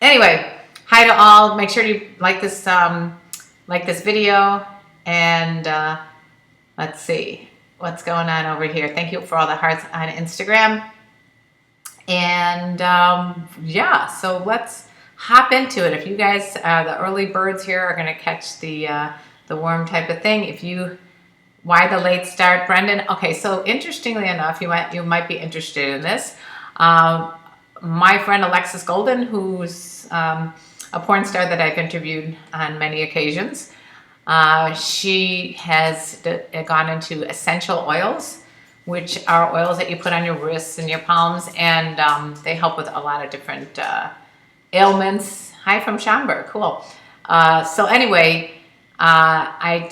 Anyway, hi to all. Make sure you like this video, and let's see what's going on over here. Thank you for all the hearts on Instagram. And yeah, so let's hop into it. If you guys, the early birds here, are going to catch the worm type of thing. Why the late start, Brendan? Okay, so interestingly enough, you might be interested in this. My friend Alexis Golden, who's a porn star that I've interviewed on many occasions, she has gone into essential oils, which are oils that you put on your wrists and your palms, and they help with a lot of different ailments. Hi from Schaumburg, cool. So anyway, I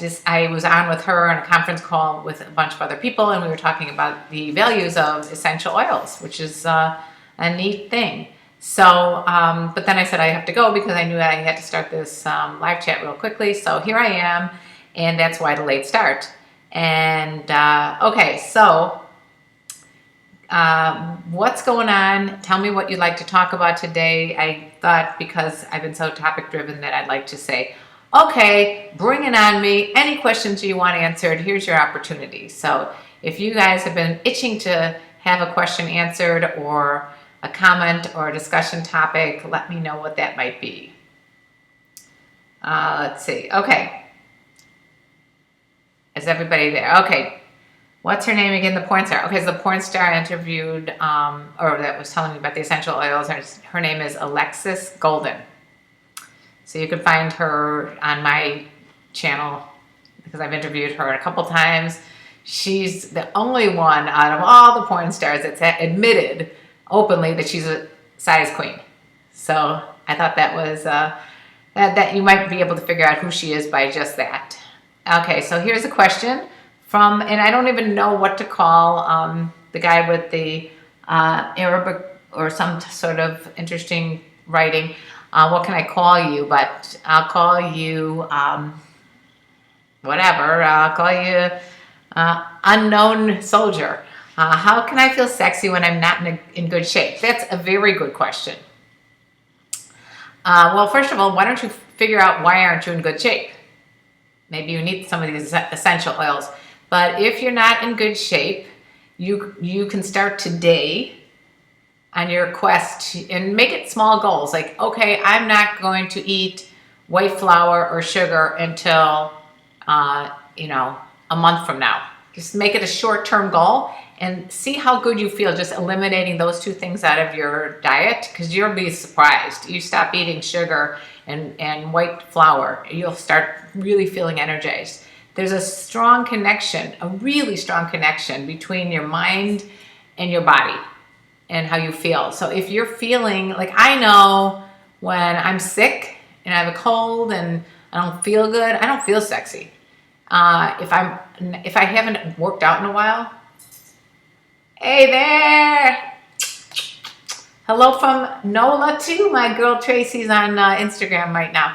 was on with her on a conference call with a bunch of other people, and we were talking about the values of essential oils, which is a neat thing. So, but then I said I have to go because I knew I had to start this live chat real quickly. So here I am, and that's why the late start. And okay, so what's going on? Tell me what you'd like to talk about today. I thought, because I've been so topic driven, that I'd like to say, okay, bring it on me. Any questions you want answered, here's your opportunity. So if you guys have been itching to have a question answered, or a comment or a discussion topic, let me know what that might be. Let's see. Okay. Is everybody there? Okay. What's her name again? The porn star. Okay, so the porn star I interviewed, or that was telling me about the essential oils, her name is Alexis Golden. So you can find her on my channel because I've interviewed her a couple times. She's the only one out of all the porn stars that's admitted openly that she's a size queen. So I thought that was that you might be able to figure out who she is by just that. Okay, so here's a question from, and I don't even know what to call the guy with the Arabic or some sort of interesting writing. What can I call you? But I'll call you whatever. I'll call you unknown soldier. How can I feel sexy when I'm not in good shape? That's a very good question. Well, first of all, why don't you figure out why aren't you in good shape? Maybe you need some of these essential oils. But if you're not in good shape, you can start today on your quest and make it small goals. Like, okay, I'm not going to eat white flour or sugar until, a month from now. Just make it a short-term goal and see how good you feel just eliminating those two things out of your diet, because you'll be surprised. You stop eating sugar and white flour, you'll start really feeling energized. There's a strong connection, a really strong connection between your mind and your body and how you feel. So if you're feeling like, I know when I'm sick and I have a cold and I don't feel good, I don't feel sexy. If I haven't worked out in a while. Hey there! Hello from NOLA too. My girl Tracy's on Instagram right now.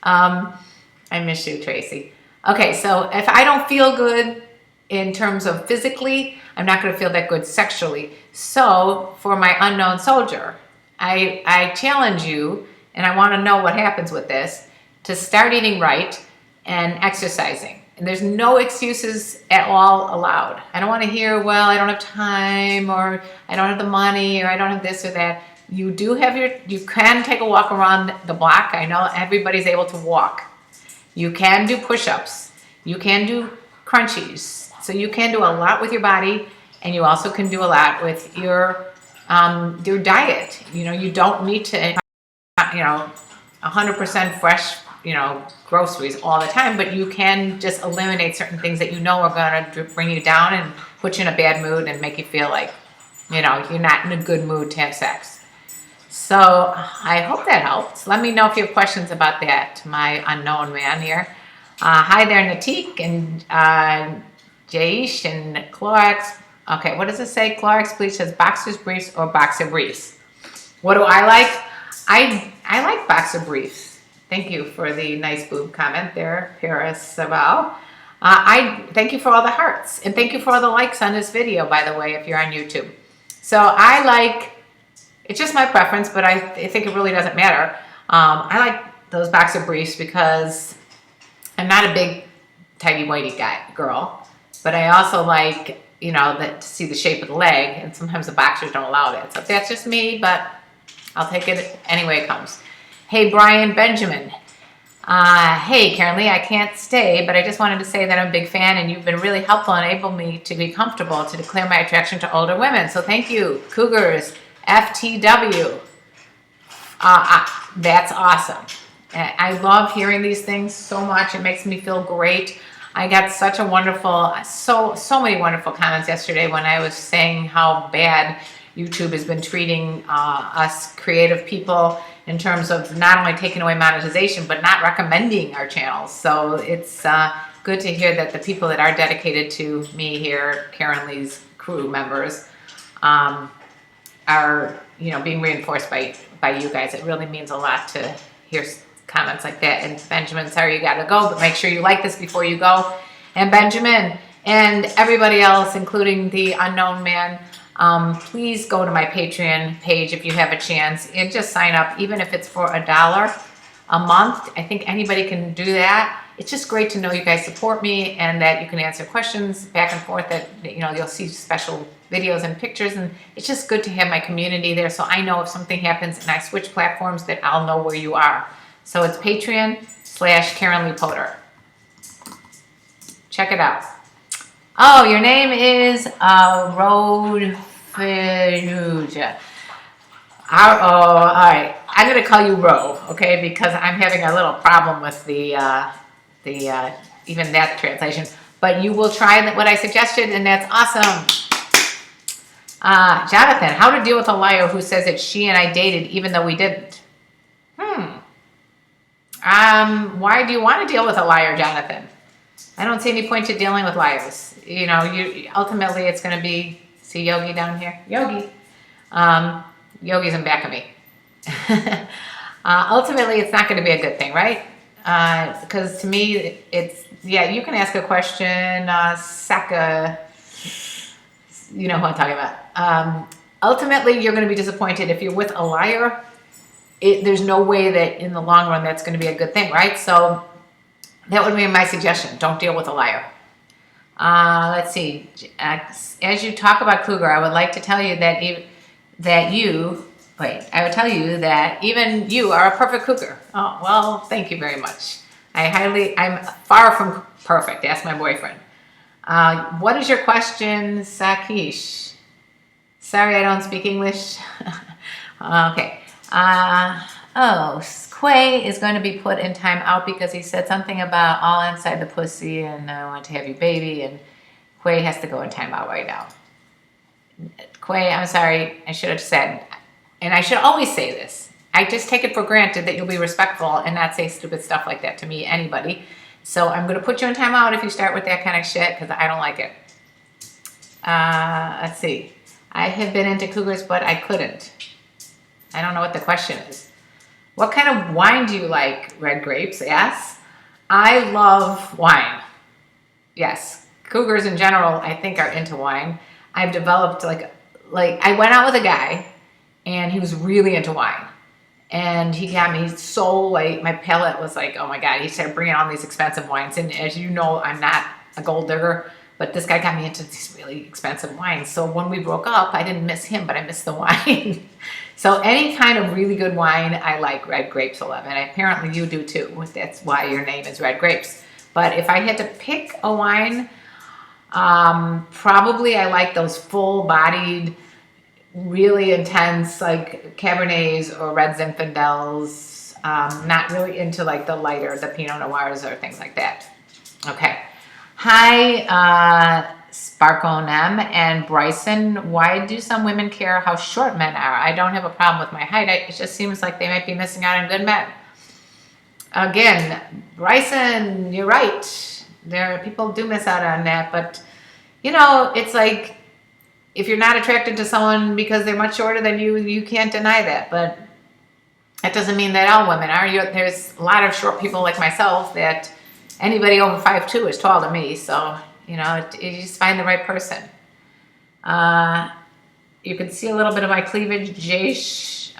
I miss you, Tracy. Okay, so if I don't feel good in terms of physically, I'm not going to feel that good sexually. So for my unknown soldier, I challenge you, and I want to know what happens with this, to start eating right and exercising. And there's no excuses at all allowed. I don't want to hear, well, I don't have time, or I don't have the money, or I don't have this or that. You can take a walk around the block. I know everybody's able to walk. You can do push-ups. You can do crunchies. So you can do a lot with your body, and you also can do a lot with your diet. You don't need to, 100% fresh, groceries all the time, but you can just eliminate certain things that are going to bring you down and put you in a bad mood and make you feel like, you're not in a good mood to have sex. So I hope that helps. Let me know if you have questions about that, my unknown man here. Hi there, Natik and Jaish and Clorox. Okay, what does it say? Clorox Bleach says boxers briefs or boxer briefs. What do I like? I like boxer briefs. Thank you for the nice boob comment there, Paris Saval. I thank you for all the hearts, and thank you for all the likes on this video, by the way, if you're on YouTube. So I like It's just my preference, but I think it really doesn't matter. I like those boxer briefs because I'm not a big tighty whitey girl, but I also like, you know, to see the shape of the leg, and sometimes the boxers don't allow that. So that's just me, but I'll take it any way it comes. Hey, Brian Benjamin. Hey, KarenLee, I can't stay, but I just wanted to say that I'm a big fan, and you've been really helpful and able me to be comfortable to declare my attraction to older women. So thank you, Cougars, FTW. That's awesome. I love hearing these things so much. It makes me feel great. I got such a wonderful, so many wonderful comments yesterday when I was saying how bad YouTube has been treating us creative people in terms of not only taking away monetization, but not recommending our channels. So it's good to hear that the people that are dedicated to me here, KarenLee's crew members, are, you know, being reinforced by you guys. It really means a lot to hear comments like that. And Benjamin, sorry you gotta go, but make sure you like this before you go. And Benjamin and everybody else, including the unknown man, please go to my Patreon page if you have a chance and just sign up, even if it's for $1 a month. I think anybody can do that. It's just great to know you guys support me and that you can answer questions back and forth, that, you know, you'll see special videos and pictures, and it's just good to have my community there, so I know if something happens and I switch platforms that I'll know where you are. So it's Patreon/KarenLee Potter. Check it out. Oh, your name is Road Faruja. All right. I'm going to call you Ro, okay, because I'm having a little problem with the even that translation. But you will try what I suggested, and that's awesome. Jonathan, how to deal with a liar who says that she and I dated even though we didn't? Why do you want to deal with a liar, Jonathan? I don't see any point to dealing with liars. You know, ultimately it's going to be, see Yogi down here? Yogi. Yogi's in back of me. Ultimately, it's not going to be a good thing, right? Because to me, it's, yeah, you can ask a question, Saka, you know who I'm talking about. Ultimately, you're going to be disappointed if you're with a liar. There's no way that in the long run that's going to be a good thing, right? So that would be my suggestion. Don't deal with a liar. Let's see. As you talk about Cougar, I would like to tell you that I would tell you that even you are a perfect cougar. Oh, well, thank you very much. I'm far from perfect. Ask my boyfriend. What is your question, Sakish? Sorry, I don't speak English. Okay. Quay is going to be put in time out because he said something about all inside the pussy and I want to have your baby, and Quay has to go in time out right now. Quay, I'm sorry, I should have said, and I should always say this, I just take it for granted that you'll be respectful and not say stupid stuff like that to me, anybody. So I'm going to put you in time out if you start with that kind of shit, because I don't like it. Let's see. I have been into cougars, but I couldn't. I don't know what the question is. What kind of wine do you like? Red grapes, yes. I love wine. Yes. Cougars in general, I think, are into wine. I've developed like I went out with a guy and he was really into wine. And he got me so like, my palate was like, oh my God, he started bringing all these expensive wines. And as you know, I'm not a gold digger, but this guy got me into these really expensive wines. So when we broke up, I didn't miss him, but I missed the wine. So any kind of really good wine, I like. Red grapes 11. Apparently you do too. That's why your name is Red Grapes. But if I had to pick a wine, probably I like those full-bodied, really intense, like Cabernets or Red Zinfandels. Not really into like the lighter, the Pinot Noirs or things like that. Okay. Hi, Sparkle M and Bryson. Why do some women care how short men are? I don't have a problem with my height. It just seems like they might be missing out on good men. Again, Bryson, you're right. People do miss out on that, but you know, it's like if you're not attracted to someone because they're much shorter than you, you can't deny that. But that doesn't mean that all women are. There's a lot of short people like myself that anybody over 5'2" is tall to me. So, you know, you just find the right person. You can see a little bit of my cleavage, Jace.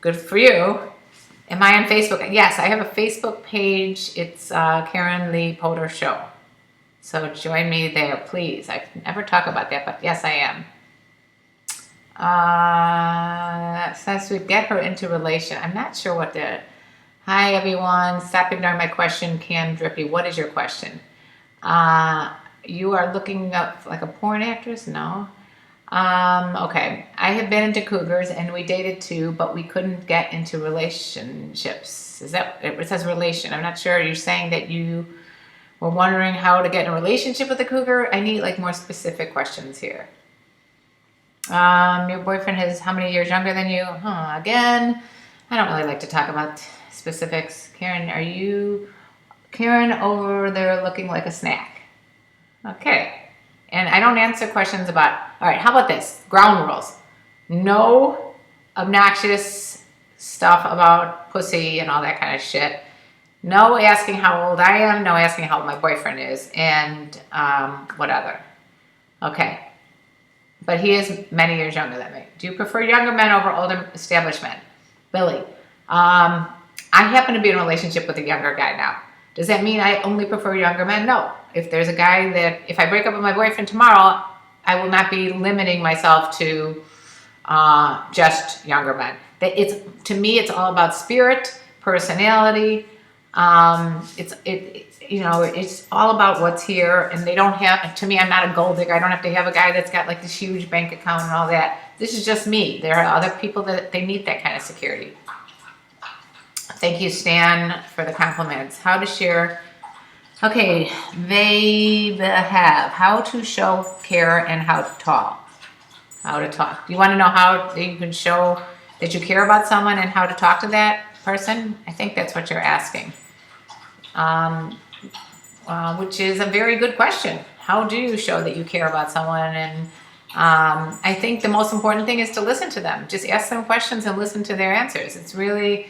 Good for you. Am I on Facebook? Yes, I have a Facebook page. It's KarenLee Potter Show. So join me there, please. I never talk about that, but yes, I am. Says we get her into relation. I'm not sure what the... Hi, everyone. Stop ignoring my question, Can Drippy. What is your question? You are looking up like a porn actress? No. Okay. I have been into Cougars and we dated too, but we couldn't get into relationships. Is that, it says relation. I'm not sure. You're saying that you were wondering how to get in a relationship with a Cougar. I need like more specific questions here. Your boyfriend is how many years younger than you? Again, I don't really like to talk about specifics. Karen, are you Karen over there looking like a snack? Okay. And I don't answer questions about, all right, how about this? Ground rules. No obnoxious stuff about pussy and all that kind of shit. No asking how old I am. No asking how old my boyfriend is. And what other? Okay. But he is many years younger than me. Do you prefer younger men over older established men? Billy. I happen to be in a relationship with a younger guy now. Does that mean I only prefer younger men? No. If there's a guy that, if I break up with my boyfriend tomorrow, I will not be limiting myself to just younger men. To me, it's all about spirit, personality. It's all about what's here. And they don't have, to me, I'm not a gold digger. I don't have to have a guy that's got like this huge bank account and all that. This is just me. There are other people that they need that kind of security. Thank you, Stan, for the compliments. How to share. Okay, they have how to show care and how to talk. How to talk. Do you want to know how you can show that you care about someone and how to talk to that person? I think that's what you're asking. Which is a very good question. How do you show that you care about someone? And I think the most important thing is to listen to them. Just ask them questions and listen to their answers. It's really...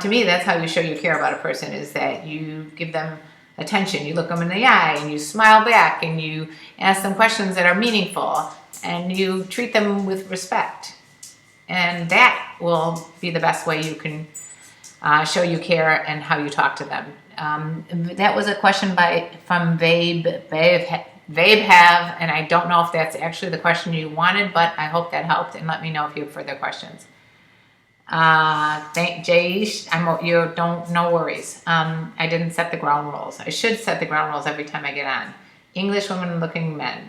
to me, that's how you show you care about a person, is that you give them attention. You look them in the eye and you smile back and you ask them questions that are meaningful and you treat them with respect. And that will be the best way you can show you care and how you talk to them. That was a question from Vabe have, and I don't know if that's actually the question you wanted, but I hope that helped, and let me know if you have further questions. Thank Jayish. No worries. I didn't set the ground rules. I should set the ground rules every time I get on. English women looking men.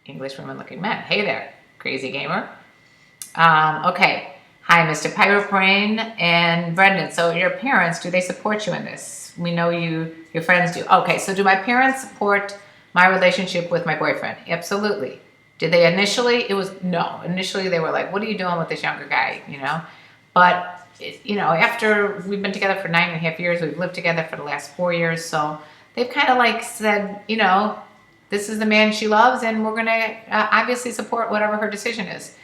English women looking men. Hey there, crazy gamer. Okay. Hi, Mr. Pirate Brain and Brendan. So your parents, do they support you in this? We know your friends do. Okay. So do my parents support my relationship with my boyfriend? Absolutely. Did they initially? No. Initially, they were like, what are you doing with this younger guy, But, after we've been together for 9.5 years, we've lived together for the last 4 years, so they've kind of like said, this is the man she loves, and we're going to obviously support whatever her decision is.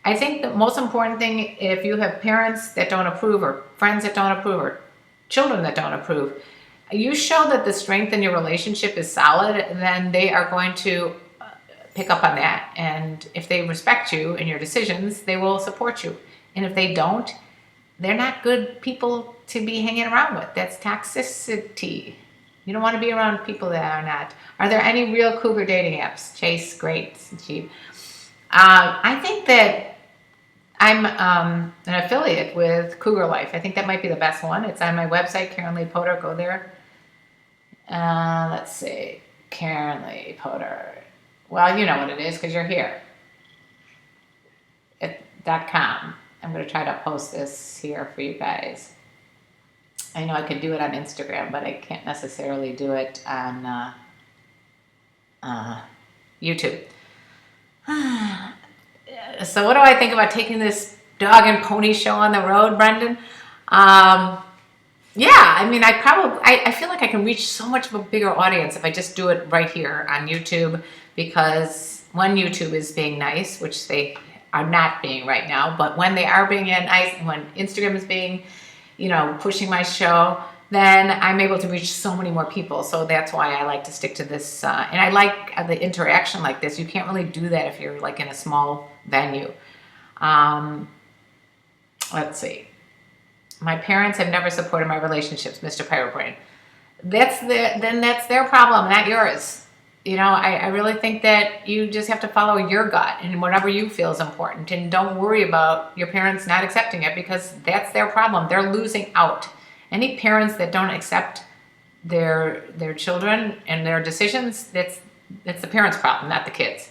I think the most important thing, if you have parents that don't approve, or friends that don't approve, or children that don't approve, you show that the strength in your relationship is solid, then they are going to pick up on that, and if they respect you and your decisions, they will support you. And if they don't, they're not good people to be hanging around with. That's toxicity. You don't want to be around people that are not. Are there any real Cougar dating apps? Chase, great, cheap. I think that I'm an affiliate with Cougar Life. I think that might be the best one. It's on my website, KarenLee Potter. Go there. Let's see, KarenLee Potter. Well, you know what it is because you're here. .com. I'm going to try to post this here for you guys. I know I could do it on Instagram, but I can't necessarily do it on YouTube. So what do I think about taking this dog and pony show on the road, Brendan? Yeah, I mean, I feel like I can reach so much of a bigger audience if I just do it right here on YouTube, because when YouTube is being nice, which they are not being right now, but when they are being nice, when Instagram is being, pushing my show, then I'm able to reach so many more people. So that's why I like to stick to this. And I like the interaction like this. You can't really do that if you're like in a small venue. Let's see. My parents have never supported my relationships, Mr. Pirate Brain. Then that's their problem, not yours. I really think that you just have to follow your gut and whatever you feel is important, and don't worry about your parents not accepting it, because that's their problem. They're losing out. Any parents that don't accept their children and their decisions, that's the parents' problem, not the kids.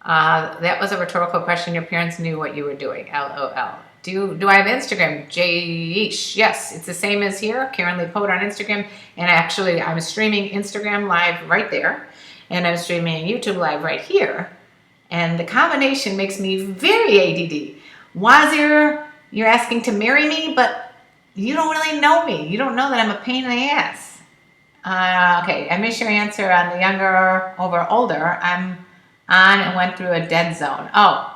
That was a rhetorical question. Your parents knew what you were doing. LOL. Do I have Instagram? Jeesh. Yes, it's the same as here. KarenLee Poet on Instagram. And actually, I'm streaming Instagram live right there. And I'm streaming YouTube live right here. And the combination makes me very ADD. Wazir, you're asking to marry me, but you don't really know me. You don't know that I'm a pain in the ass. Okay, I missed your answer on the younger over older. I'm on and went through a dead zone. Oh.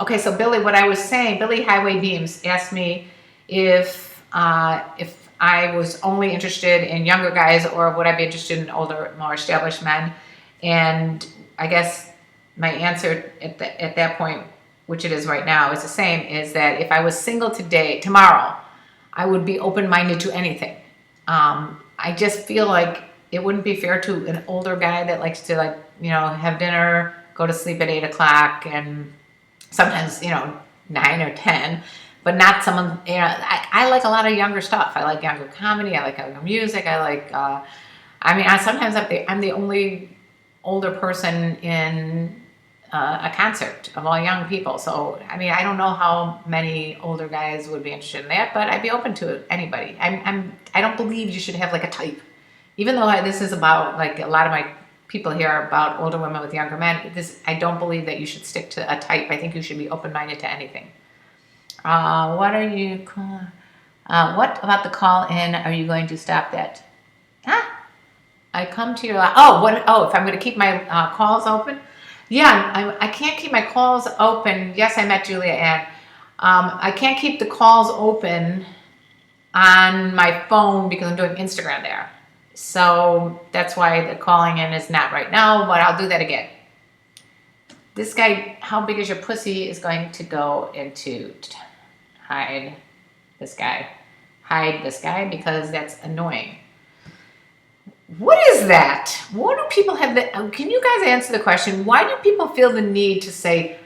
Okay, so Billy, what I was saying, Billy Highway Beams asked me if I was only interested in younger guys, or would I be interested in older, more established men? And I guess my answer at that point, which it is right now, is the same, is that if I was single tomorrow, I would be open-minded to anything. I just feel like it wouldn't be fair to an older guy that likes to have dinner, go to sleep at 8 o'clock, and sometimes 9 or 10, but not someone. I like a lot of younger stuff. I like younger comedy. I like younger music. I like. Sometimes I'm the only older person in a concert of all young people. So I don't know how many older guys would be interested in that, but I'd be open to anybody. I don't believe you should have like a type, even though this is about like a lot of my people here are about older women with younger men. I don't believe that you should stick to a type. I think you should be open-minded to anything. What about the call-in? Are you going to stop that? I come to your... if I'm going to keep my calls open? Yeah, I can't keep my calls open. Yes, I met Julia Ann. I can't keep the calls open on my phone because I'm doing Instagram there. So that's why the calling in is not right now, but I'll do that again. This guy, how big is your pussy, is going to go into hide this guy. Hide this guy because that's annoying. What is that? What do people have can you guys answer the question? Why do people feel the need to say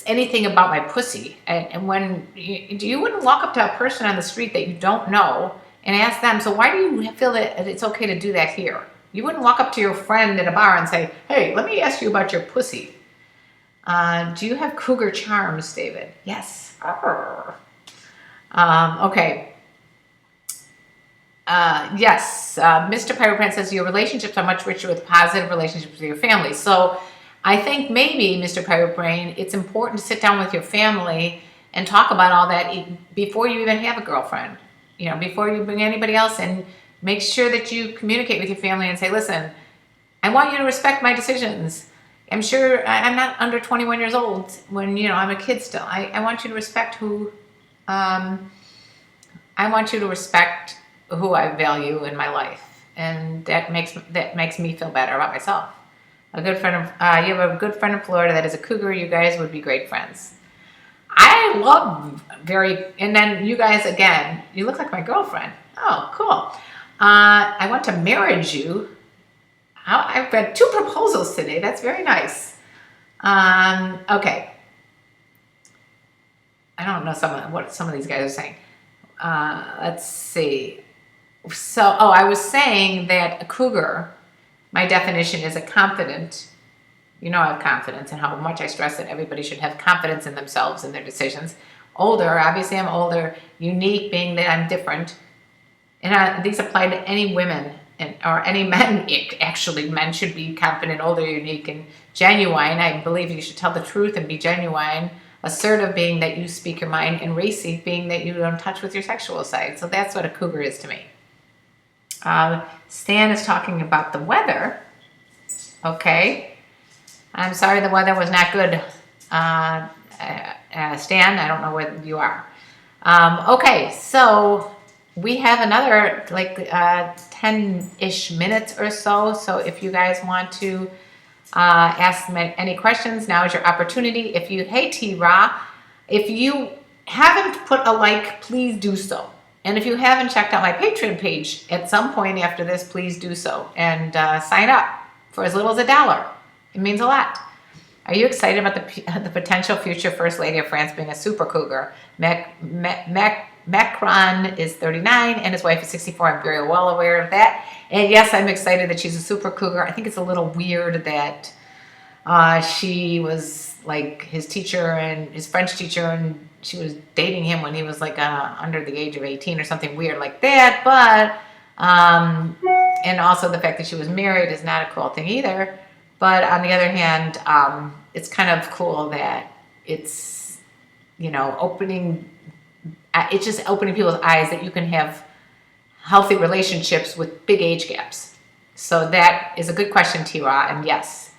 anything about my pussy? And when you wouldn't walk up to a person on the street that you don't know and ask them, so why do you feel that it's okay to do that here? You wouldn't walk up to your friend at a bar and say, hey, let me ask you about your pussy. Do you have cougar charms, David? Yes. Okay. Yes. Mr. Pyroprant says your relationships are much richer with positive relationships with your family. So I think maybe, Mr. Pyrobrain, it's important to sit down with your family and talk about all that before you even have a girlfriend. Before you bring anybody else in, make sure that you communicate with your family and say, listen, I want you to respect my decisions. I'm sure I'm not under 21 years old when, I'm a kid still. I want you to respect who I value in my life. And that makes me feel better about myself. You have a good friend in Florida that is a cougar. You guys would be great friends. I love and then you guys, again, you look like my girlfriend. Oh, cool. I want to marry you. I've read 2 proposals today. That's very nice. Okay. I don't know what some of these guys are saying. Let's see. So, I was saying that a cougar, my definition is a confident. I have confidence, and how much I stress that everybody should have confidence in themselves and their decisions. Older, obviously I'm older. Unique, being that I'm different. And these apply to any women or any men. Actually, men should be confident, older, unique, and genuine. I believe you should tell the truth and be genuine. Assertive, being that you speak your mind, and racy, being that you're in touch with your sexual side. So that's what a cougar is to me. Stan is talking about the weather. Okay. I'm sorry the weather was not good Stan, I don't know where you are. Okay, so we have another like 10-ish minutes or so. So if you guys want to ask me any questions, now is your opportunity. If you, hey T-Ra, if you haven't put a like, please do so. And if you haven't checked out my Patreon page at some point after this, please do so. And sign up for as little as $1. It means a lot. Are you excited about the potential future First Lady of France being a super cougar? Macron is 39 and his wife is 64. I'm very well aware of that. And yes, I'm excited that she's a super cougar. I think it's a little weird that she was like his teacher and his French teacher, and she was dating him when he was like under the age of 18 or something weird like that. But and also the fact that she was married is not a cool thing either. But on the other hand, it's kind of cool that it's, it's just opening people's eyes that you can have healthy relationships with big age gaps. So that is a good question, T-Ra, and yes.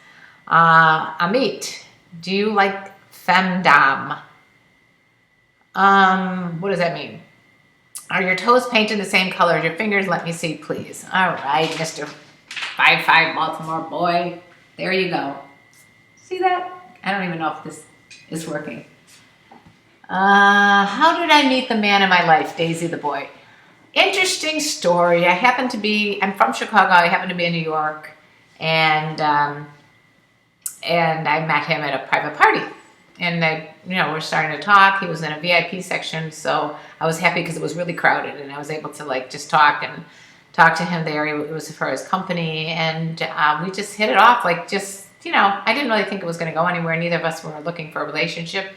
Amit, do you like femdom? What does that mean? Are your toes painted the same color as your fingers? Let me see, please. All right, Mr. 5'5" Baltimore boy. There you go. See that? I don't even know if this is working. How did I meet the man in my life, Daisy the boy? Interesting story. I'm from Chicago. I happen to be in New York, and I met him at a private party. And we're starting to talk. He was in a VIP section, so I was happy because it was really crowded, and I was able to like just talk to him there. It was for his company, and we just hit it off. Like I didn't really think it was going to go anywhere. Neither of us were looking for a relationship,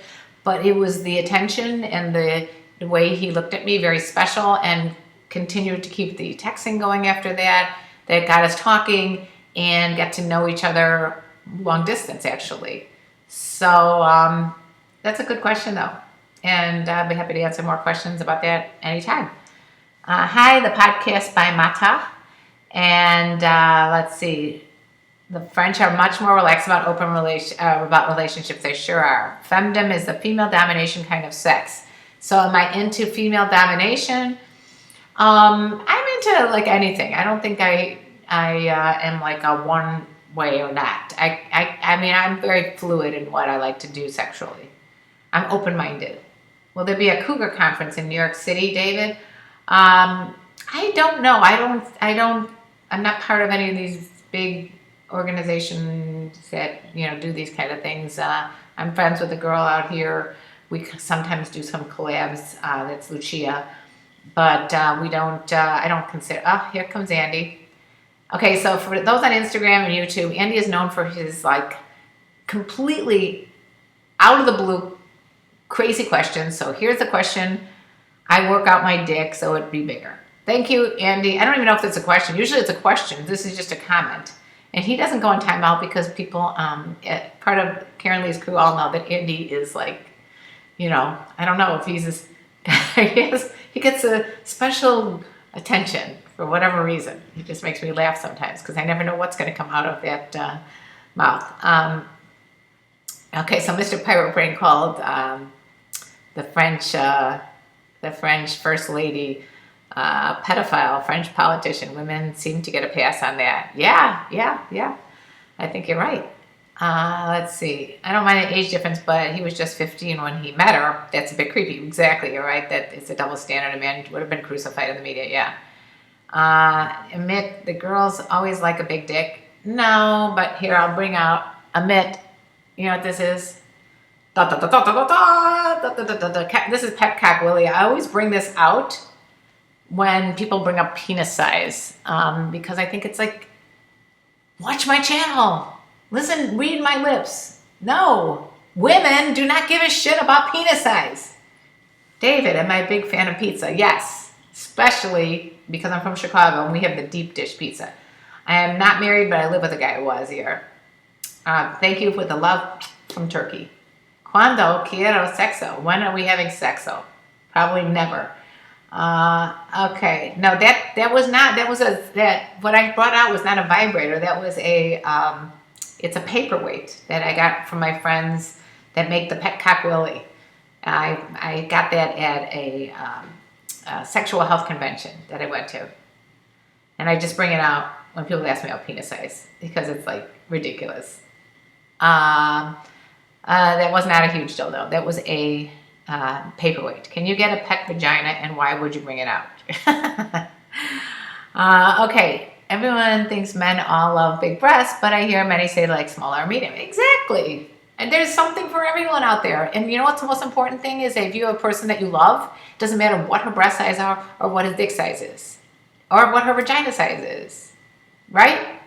but it was the attention and the way he looked at me, very special, and continued to keep the texting going after that got us talking and got to know each other long distance, actually. So that's a good question, though, and I'll be happy to answer more questions about that anytime. Hi, the podcast by Mata, and let's see. The French are much more relaxed about about relationships. They sure are. Femdom is the female domination kind of sex. So am I into female domination? I'm into like anything. I don't think I am like a one way or not. I mean, I'm very fluid in what I like to do sexually. I'm open-minded. Will there be a Cougar conference in New York City, David? I don't know. I'm not part of any of these big organizations that, do these kind of things. I'm friends with a girl out here. We sometimes do some collabs. That's Lucia. But we don't, I don't consider, here comes Andy. Okay, so for those on Instagram and YouTube, Andy is known for his like completely out of the blue crazy questions. So here's the question. I work out my dick so it'd be bigger. Thank you, Andy. I don't even know if it's a question. Usually it's a question. This is just a comment. And he doesn't go in timeout because people, part of KarenLee's crew all know that Andy is like, I don't know if he's he gets a special attention for whatever reason. He just makes me laugh sometimes because I never know what's going to come out of that mouth. Okay, so Mr. Pirate Brain called the French First Lady pedophile, French politician. Women seem to get a pass on that. Yeah. I think you're right. Let's see. I don't mind the age difference, but he was just 15 when he met her. That's a bit creepy. Exactly, you're right. That it's a double standard. A man would have been crucified in the media, yeah. Admit the girls always like a big dick. No, but here I'll bring out Amit. You know what this is? This is Petcock Willie. I always bring this out when people bring up penis size because I think it's like, watch my channel. Listen, read my lips. No, women do not give a shit about penis size. David, am I a big fan of pizza? Yes, especially because I'm from Chicago and we have the deep dish pizza. I am not married, but I live with a guy who was here. Thank you for the love from Turkey. Cuando quiero sexo? When are we having sexo? Probably never. Okay. No, what I brought out was not a vibrator. That was it's a paperweight that I got from my friends that make the Petcock Willie. I got that at a sexual health convention that I went to. And I just bring it out when people ask me about penis size because it's like ridiculous. That was not a huge dildo. That was a paperweight. Can you get a pet vagina, and why would you bring it out? Okay, everyone thinks men all love big breasts, but I hear many say like small or medium. Exactly. And there's something for everyone out there. And you know what's the most important thing is if you have a person that you love, it doesn't matter what her breast size are or what his dick size is or what her vagina size is, right?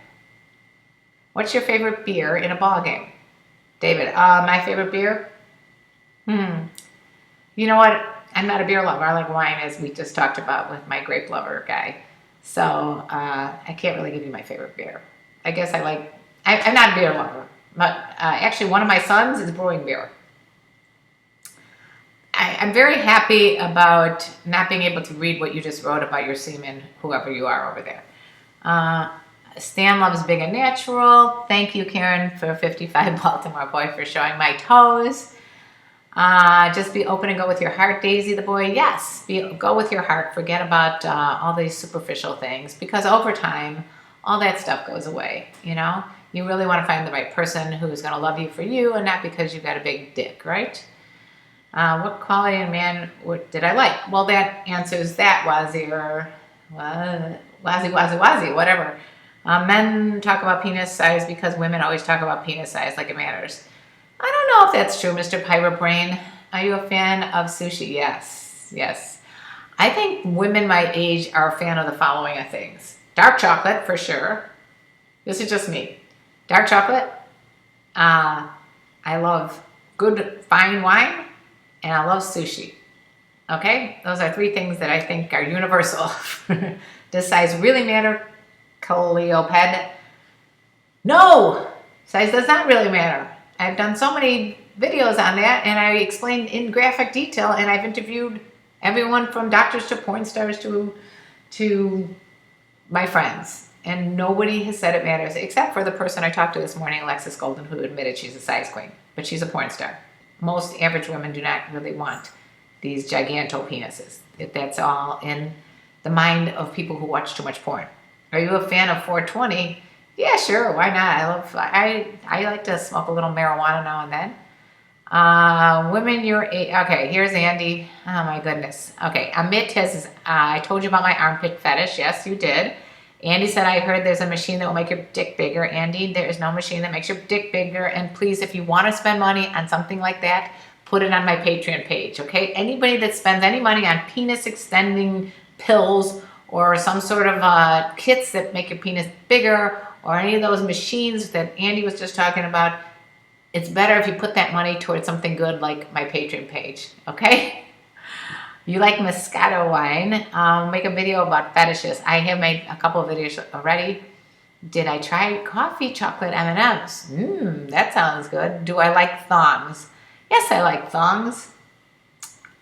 What's your favorite beer in a ball game? David, my favorite beer? You know what? I'm not a beer lover. I like wine, as we just talked about with my grape lover guy. So I can't really give you my favorite beer. I guess I'm not a beer lover. But actually, one of my sons is brewing beer. I'm very happy about not being able to read what you just wrote about your semen, whoever you are over there. Stan loves big and natural. Thank you, Karen, for 55 Baltimore boy for showing my toes. Just be open and go with your heart, Daisy the boy. Yes, go with your heart. Forget about all these superficial things, because over time, all that stuff goes away, you know? You really want to find the right person who's going to love you for you and not because you've got a big dick, right? What quality of man did I like? Well, that answers that, Wazzy, or Wazzy, whatever. Men talk about penis size because women always talk about penis size like it matters. I don't know if that's true, Mr. Pirate Brain. Are you a fan of sushi? Yes. I think women my age are a fan of the following things. Dark chocolate, for sure. This is just me. Dark chocolate. I love good fine wine, and I love sushi. Okay? Those are three things that I think are universal. Does size really matter, Cleoped? No! Size does not really matter. I've done so many videos on that, and I explained in graphic detail, and I've interviewed everyone from doctors to porn stars to my friends. And nobody has said it matters, except for the person I talked to this morning, Alexis Golden, who admitted she's a size queen, but she's a porn star. Most average women do not really want these giganto penises. That's all in the mind of people who watch too much porn. Are you a fan of 420? Yeah, sure. Why not? I like to smoke a little marijuana now and then. Women your age. Okay, here's Andy. Oh my goodness. Okay, Amit says, I told you about my armpit fetish. Yes, you did. Andy said, I heard there's a machine that will make your dick bigger. Andy, there is no machine that makes your dick bigger. And please, if you want to spend money on something like that, put it on my Patreon page, okay? Anybody that spends any money on penis extending pills or some sort of kits that make your penis bigger or any of those machines that Andy was just talking about, it's better if you put that money towards something good like my Patreon page, okay? You like Moscato wine? Make a video about fetishes. I have made a couple of videos already. Did I try coffee chocolate M&Ms? That sounds good. Do I like thongs? Yes, I like thongs.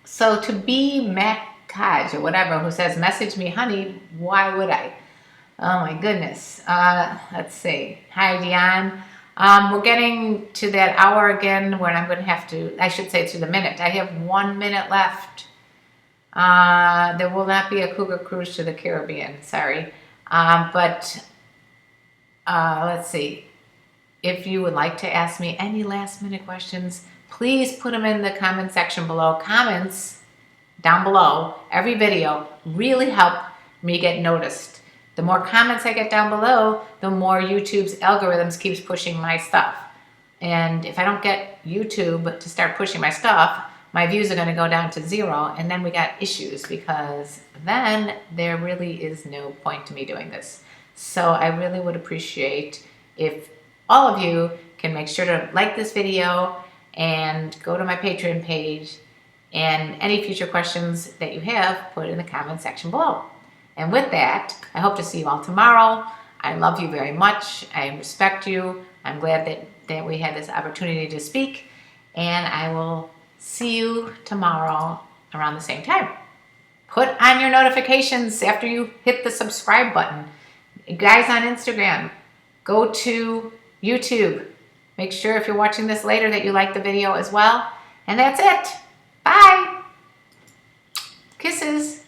So to be Matt Kaj or whatever who says, message me, honey, why would I? Oh my goodness. Let's see. Hi, Dion. We're getting to that hour again when I'm going to have to, I should say to the minute. I have 1 minute left. There will not be a Cougar cruise to the Caribbean, sorry. But let's see. If you would like to ask me any last minute questions, please put them in the comment section below. Comments down below every video really help me get noticed. The more comments I get down below, the more YouTube's algorithms keeps pushing my stuff. And if I don't get YouTube to start pushing my stuff, my views are going to go down to 0, and then we got issues, because then there really is no point to me doing this. So I really would appreciate if all of you can make sure to like this video and go to my Patreon page, and any future questions that you have, put in the comment section below. And with that, I hope to see you all tomorrow. I love you very much. I respect you. I'm glad that we had this opportunity to speak, and I will see you tomorrow around the same time. Put on your notifications after you hit the subscribe button. Guys on Instagram, go to YouTube. Make sure if you're watching this later that you like the video as well. And that's it. Bye. Kisses.